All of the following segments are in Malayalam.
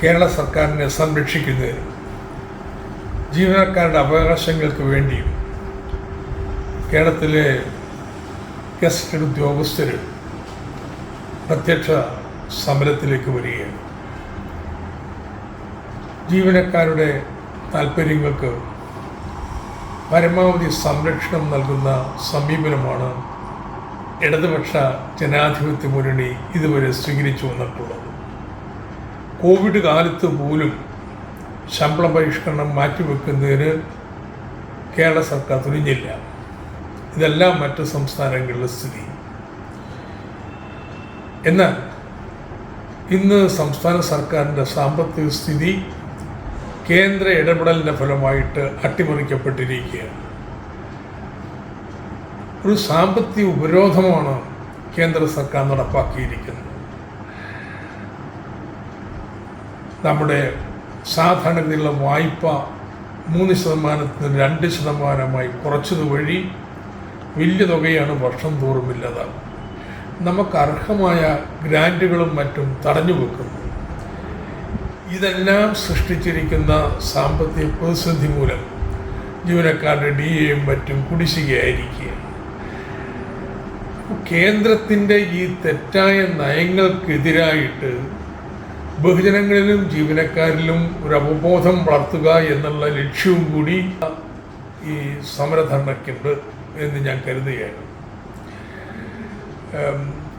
കേരള സർക്കാരിനെ സംരക്ഷിക്കുന്നതിനും ജീവനക്കാരുടെ അവകാശങ്ങൾക്ക് വേണ്ടിയും കേരളത്തിലെ ഗസറ്റഡ് ഉദ്യോഗസ്ഥർ പ്രത്യക്ഷ സമരത്തിലേക്ക് വരികയാണ്. ജീവനക്കാരുടെ താൽപ്പര്യങ്ങൾക്ക് പരമാവധി സംരക്ഷണം നൽകുന്ന സമീപനമാണ് ഇടതുപക്ഷ ജനാധിപത്യ മുന്നണി ഇതുവരെ സ്വീകരിച്ചു വന്നിട്ടുള്ളത്. കോവിഡ് കാലത്ത് പോലും ശമ്പള പരിഷ്കരണം മാറ്റിവെക്കുന്നതിന് കേരള സർക്കാർ തുനിഞ്ഞില്ല. ഇതെല്ലാം മറ്റ് സംസ്ഥാനങ്ങളിലെ സ്ഥിതി. എന്നാൽ ഇന്ന് സംസ്ഥാന സർക്കാരിൻ്റെ സാമ്പത്തിക സ്ഥിതി കേന്ദ്ര ഇടപെടലിൻ്റെ ഫലമായിട്ട് അട്ടിമറിക്കപ്പെട്ടിരിക്കുകയാണ്. ഒരു സാമ്പത്തിക ഉപരോധമാണ് കേന്ദ്ര സർക്കാർ നടപ്പാക്കിയിരിക്കുന്നത്. നമ്മുടെ സാധാരണഗതിയിലുള്ള വായ്പ 3% 2% കുറച്ചത് വഴി വലിയ തുകയാണ് വർഷം തോറും ഇല്ലാതാകും. നമുക്ക് അർഹമായ ഗ്രാൻറ്റുകളും മറ്റും തടഞ്ഞു വെക്കുന്നു. ഇതെല്ലാം സൃഷ്ടിച്ചിരിക്കുന്ന സാമ്പത്തിക പ്രതിസന്ധി മൂലം ജീവനക്കാരുടെ DAയും മറ്റും കുടിശ്ശികയായിരിക്കുകയാണ്. കേന്ദ്രത്തിൻ്റെ ഈ തെറ്റായ നയങ്ങൾക്കെതിരായിട്ട് ബഹുജനങ്ങളിലും ജീവനക്കാരിലും ഒരു അവബോധം വളർത്തുക എന്നുള്ള ലക്ഷ്യവും കൂടി ഈ സമരധർണയ്ക്കുണ്ട് എന്ന് ഞാൻ കരുതുകയാണ്.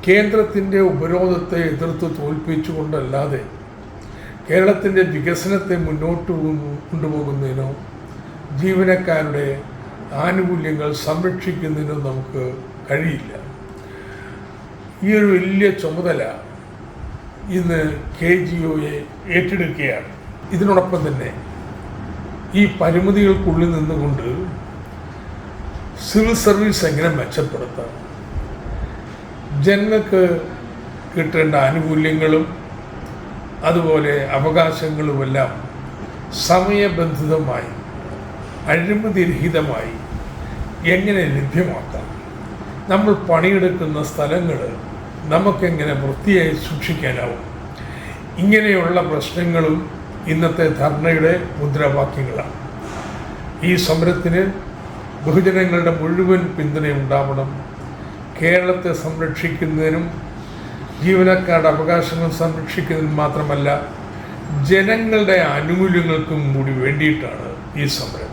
കേന്ദ്രത്തിൻ്റെ ഉപരോധത്തെ എതിർത്ത് തോൽപ്പിച്ചുകൊണ്ടല്ലാതെ കേരളത്തിൻ്റെ വികസനത്തെ മുന്നോട്ട് കൊണ്ടുപോകുന്നതിനോ ജീവനക്കാരുടെ ആനുകൂല്യങ്ങൾ സംരക്ഷിക്കുന്നതിനോ നമുക്ക് കഴിയില്ല. ഈ ഒരു വലിയ ചുമതല ഇന്ന് KGOയെ ഏറ്റെടുക്കുകയാണ്. ഇതിനോടൊപ്പം തന്നെ ഈ പരിമിതികൾക്കുള്ളിൽ നിന്നുകൊണ്ട് സിവിൽ സർവീസ് എങ്ങനെ മെച്ചപ്പെടുത്താം, ജനങ്ങൾക്ക് കിട്ടേണ്ട ആനുകൂല്യങ്ങളും അതുപോലെ അവകാശങ്ങളുമെല്ലാം സമയബന്ധിതമായി അഴിമതിരഹിതമായി എങ്ങനെ ലഭ്യമാക്കാം, നമ്മൾ പണിയെടുക്കുന്ന സ്ഥലങ്ങൾ നമുക്കെങ്ങനെ വൃത്തിയായി സൂക്ഷിക്കാനാവും, ഇങ്ങനെയുള്ള പ്രശ്നങ്ങളും ഇന്നത്തെ ധർണയുടെ മുദ്രാവാക്യങ്ങളാണ്. ഈ സമരത്തിന് ബഹുജനങ്ങളുടെ മുഴുവൻ പിന്തുണയുണ്ടാവണം. കേരളത്തെ സംരക്ഷിക്കുന്നതിനും ജീവനക്കാരുടെ അവകാശങ്ങൾ സംരക്ഷിക്കുന്നതിനും മാത്രമല്ല ജനങ്ങളുടെ ആനുകൂല്യങ്ങൾക്കും കൂടി വേണ്ടിയിട്ടാണ് ഈ സമരം.